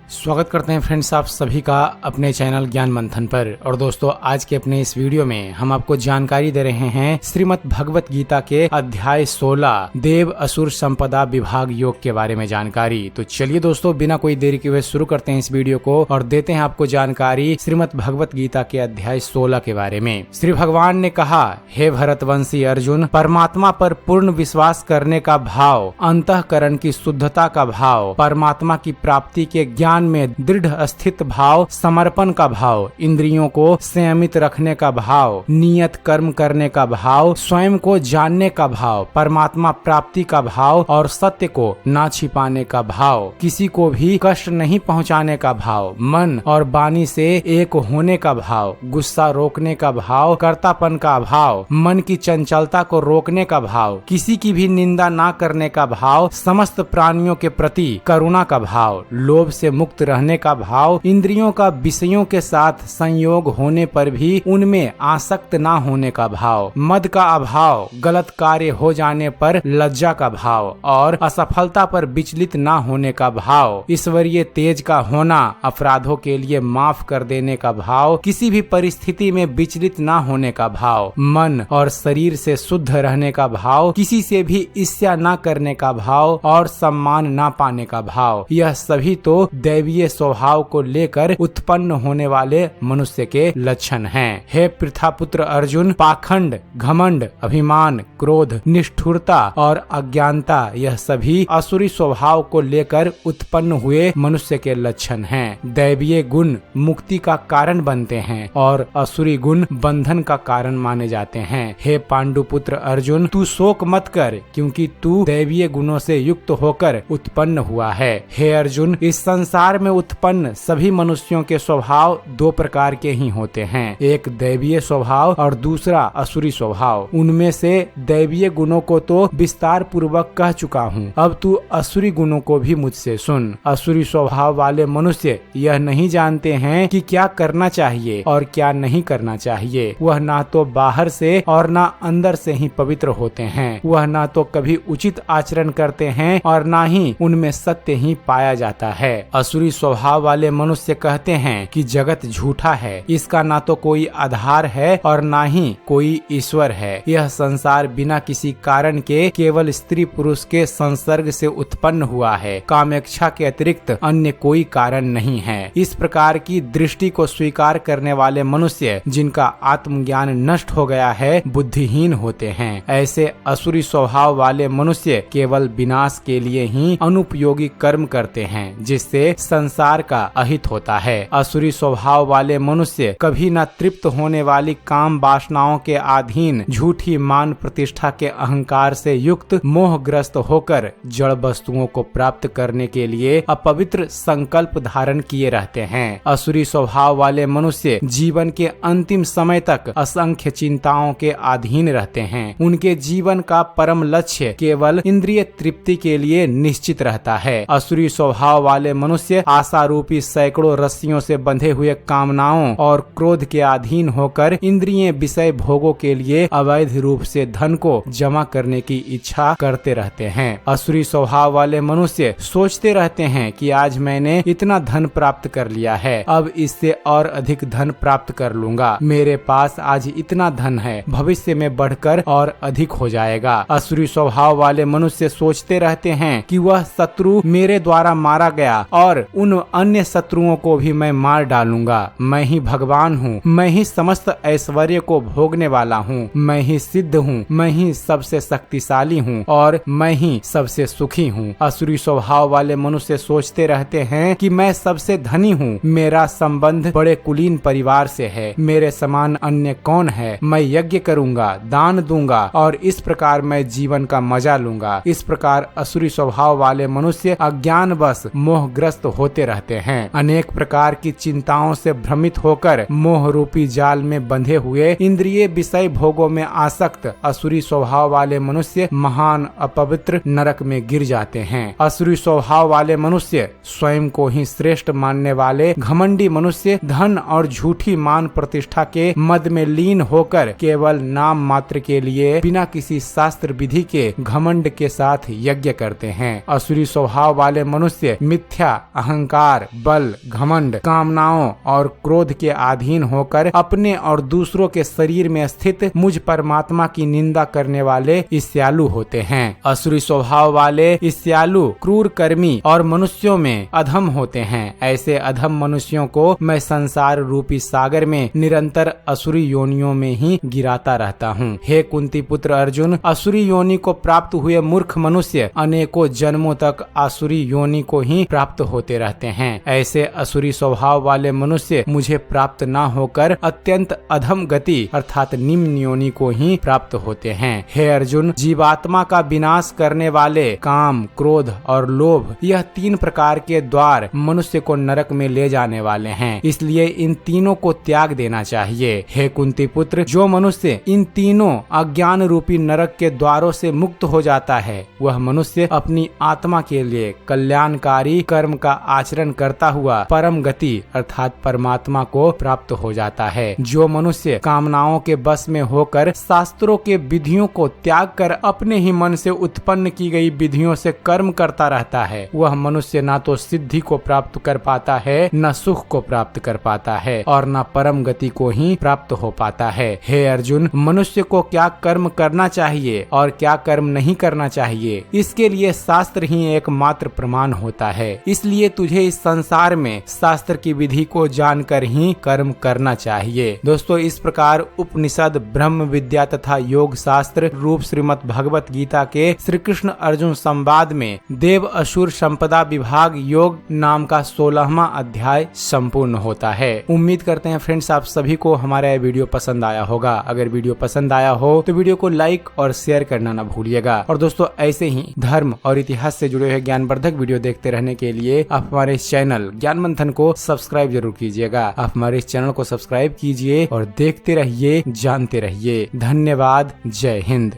स्वागत करते हैं फ्रेंड्स आप सभी का अपने चैनल ज्ञान मंथन पर। और दोस्तों आज के अपने इस वीडियो में हम आपको जानकारी दे रहे हैं श्रीमद् भगवत गीता के अध्याय 16 देव असुर संपदा विभाग योग के बारे में जानकारी। तो चलिए दोस्तों बिना कोई देरी के हुए शुरू करते हैं इस वीडियो को और देते हैं आपको जानकारी श्रीमद् भगवत गीता के अध्याय 16 के बारे में। श्री भगवान ने कहा, हे भरतवंशी अर्जुन, परमात्मा पर पूर्ण विश्वास करने का भाव, अंतःकरण की शुद्धता का भाव, परमात्मा की प्राप्ति के ज्ञान में दृढ़ स्थित भाव, समर्पण का भाव, इंद्रियों को संयमित रखने का भाव, नियत कर्म करने का भाव, स्वयं को जानने का भाव, परमात्मा प्राप्ति का भाव और सत्य को ना छिपाने का भाव, किसी को भी कष्ट नहीं पहुंचाने का भाव, मन और वाणी से एक होने का भाव, गुस्सा रोकने का भाव, कर्तापन का भाव, मन की चंचलता को रोकने का भाव, किसी की भी निंदा ना करने का भाव, समस्त प्राणियों के प्रति करुणा का भाव, लोभ से मुक्त रहने का भाव, इंद्रियों का विषयों के साथ संयोग होने पर भी उनमें आसक्त ना होने का भाव, मद का अभाव, गलत कार्य हो जाने पर लज्जा का भाव और असफलता पर विचलित ना होने का भाव, ईश्वरीय तेज का होना, अपराधों के लिए माफ कर देने का भाव, किसी भी परिस्थिति में विचलित ना होने का भाव, मन और शरीर से शुद्ध रहने का भाव, किसी से भी ईर्ष्या ना करने का भाव और सम्मान ना पाने का भाव, यह सभी तो दैवीय स्वभाव को लेकर उत्पन्न होने वाले मनुष्य के लक्षण हैं। हे पृथापुत्र अर्जुन, पाखंड, घमंड, अभिमान, क्रोध, निष्ठुरता और अज्ञानता यह सभी असुरी स्वभाव को लेकर उत्पन्न हुए मनुष्य के लक्षण हैं। दैवीय गुण मुक्ति का कारण बनते हैं और असुरी गुण बंधन का कारण माने जाते हैं। हे पांडुपुत्र अर्जुन, तू शोक मत कर, क्योंकि तू दैवीय गुणों से युक्त होकर उत्पन्न हुआ है। हे अर्जुन, इस संसार में उत्पन्न सभी मनुष्यों के स्वभाव दो प्रकार के ही होते हैं, एक दैवीय स्वभाव और दूसरा असुरी स्वभाव। उनमें से दैवीय गुणों को तो विस्तार पूर्वक कह चुका हूँ, अब तू असुरी गुणों को भी मुझसे सुन। असुरी स्वभाव वाले मनुष्य यह नहीं जानते हैं कि क्या करना चाहिए और क्या नहीं करना चाहिए। वह ना तो बाहर से और ना अंदर से ही पवित्र होते हैं। वह ना तो कभी उचित आचरण करते हैं और ना ही उनमें सत्य ही पाया जाता है। असुरी स्वभाव वाले मनुष्य कहते हैं कि जगत झूठा है, इसका ना तो कोई आधार है और ना ही कोई ईश्वर है। यह संसार बिना किसी कारण के केवल स्त्री पुरुष के संसर्ग से उत्पन्न हुआ है, कामेच्छा के अतिरिक्त अन्य कोई कारण नहीं है। इस प्रकार की दृष्टि को स्वीकार करने वाले मनुष्य जिनका आत्मज्ञान नष्ट हो गया है, बुद्धिहीन होते हैं। ऐसे असुरी स्वभाव वाले मनुष्य केवल विनाश के लिए ही अनुपयोगी कर्म करते हैं, जिससे संसार का अहित होता है। असुरी स्वभाव वाले मनुष्य कभी न तृप्त होने वाली काम वासनाओं के अधीन झूठी मान प्रतिष्ठा के अहंकार से युक्त मोहग्रस्त होकर जड़ वस्तुओं को प्राप्त करने के लिए अपवित्र संकल्प धारण किए रहते हैं। असुरी स्वभाव वाले मनुष्य जीवन के अंतिम समय तक असंख्य चिंताओं के अधीन रहते हैं। उनके जीवन का परम लक्ष्य केवल इंद्रिय तृप्ति के लिए निश्चित रहता है। असुरी स्वभाव वाले मनुष्य आशा रूपी सैकड़ों रस्सियों से बंधे हुए कामनाओं और क्रोध के अधीन होकर इंद्रिय विषय भोगों के लिए अवैध रूप से धन को जमा करने की इच्छा करते रहते हैं। असुरी स्वभाव वाले मनुष्य सोचते रहते हैं कि आज मैंने इतना धन प्राप्त कर लिया है, अब इससे और अधिक धन प्राप्त कर लूंगा। मेरे पास आज इतना धन है, भविष्य में बढ़कर और अधिक हो जाएगा। असुरी स्वभाव वाले मनुष्य सोचते रहते हैं कि वह शत्रु मेरे द्वारा मारा गया और उन अन्य शत्रुओं को भी मैं मार डालूंगा। मैं ही भगवान हूँ, मैं ही समस्त ऐश्वर्य को भोगने वाला हूँ, मैं ही सिद्ध हूँ, मैं ही सबसे शक्तिशाली हूँ और मैं ही सबसे सुखी हूँ। असुरी स्वभाव वाले मनुष्य सोचते रहते हैं कि मैं सबसे धनी हूँ, मेरा संबंध बड़े कुलीन परिवार से है, मेरे समान अन्य कौन है, मैं यज्ञ करूंगा, दान दूंगा और इस प्रकार मैं जीवन का मजा लूंगा। इस प्रकार असुरी स्वभाव वाले मनुष्य अज्ञानवश मोहग्रस्त होते रहते हैं। अनेक प्रकार की चिंताओं से भ्रमित होकर मोह रूपी जाल में बंधे हुए इंद्रिय विषय भोगों में आसक्त असुरी स्वभाव वाले मनुष्य महान अपवित्र नरक में गिर जाते हैं। असुरी स्वभाव वाले मनुष्य स्वयं को ही श्रेष्ठ मानने वाले घमंडी मनुष्य धन और झूठी मान प्रतिष्ठा के मद में लीन होकर केवल नाम मात्र के लिए बिना किसी शास्त्र विधि के घमंड के साथ यज्ञ करते हैं। असुरी स्वभाव वाले मनुष्य मिथ्या अहंकार, बल, घमंड, कामनाओं और क्रोध के अधीन होकर अपने और दूसरों के शरीर में स्थित मुझ परमात्मा की निंदा करने वाले ईर्ष्यालु होते हैं। असुरी स्वभाव वाले ईर्ष्यालु क्रूर कर्मी और मनुष्यों में अधम होते हैं। ऐसे अधम मनुष्यों को मैं संसार रूपी सागर में निरंतर असुरी योनियों में ही गिराता रहता हूँ। हे कुंती पुत्र अर्जुन, असुरी योनि को प्राप्त हुए मूर्ख मनुष्य अनेकों जन्मों तक असुरी योनि को ही प्राप्त होते रहते हैं। ऐसे असुरी स्वभाव वाले मनुष्य मुझे प्राप्त न होकर अत्यंत अधम गति अर्थात निम्न योनि को ही प्राप्त होते हैं। हे अर्जुन, जीवात्मा का विनाश करने वाले काम, क्रोध और लोभ, यह 3 प्रकार के द्वार मनुष्य को नरक में ले जाने वाले हैं। इसलिए इन तीनों को त्याग देना चाहिए। हे कुंती पुत्र, जो मनुष्य इन तीनों अज्ञान रूपी नरक के द्वारों से मुक्त हो जाता है, वह मनुष्य अपनी आत्मा के लिए कल्याणकारी कर्म का आचरण करता हुआ परम गति अर्थात परमात्मा को प्राप्त हो जाता है। जो मनुष्य कामनाओं के बस में होकर शास्त्रों के विधियों को त्याग कर अपने ही मन से उत्पन्न की गई विधियों से कर्म करता रहता है, वह मनुष्य ना तो सिद्धि को प्राप्त कर पाता है, न सुख को प्राप्त कर पाता है और न परम गति को ही प्राप्त हो पाता है। हे अर्जुन, मनुष्य को क्या कर्म करना चाहिए और क्या कर्म नहीं करना चाहिए, इसके लिए शास्त्र ही एकमात्र प्रमाण होता है। इसलिए तुझे इस संसार में शास्त्र की विधि को जानकर ही कर्म करना चाहिए। दोस्तों, इस प्रकार उपनिषद, ब्रह्म विद्या तथा योग शास्त्र रूप श्रीमद् भगवत गीता के श्री कृष्ण अर्जुन संवाद में देव असुर संपदा विभाग योग नाम का 16वां अध्याय संपूर्ण होता है। उम्मीद करते हैं फ्रेंड्स आप सभी को हमारा यह वीडियो पसंद आया होगा। अगर वीडियो पसंद आया हो तो वीडियो को लाइक और शेयर करना न भूलिएगा। और दोस्तों, ऐसे ही धर्म और इतिहास से जुड़े हुए ज्ञानवर्धक वीडियो देखते रहने के लिए आप हमारे इस चैनल ज्ञान मंथन को सब्सक्राइब जरूर कीजिएगा। आप हमारे इस चैनल को सब्सक्राइब कीजिए और देखते रहिए, जानते रहिए। धन्यवाद। जय हिंद।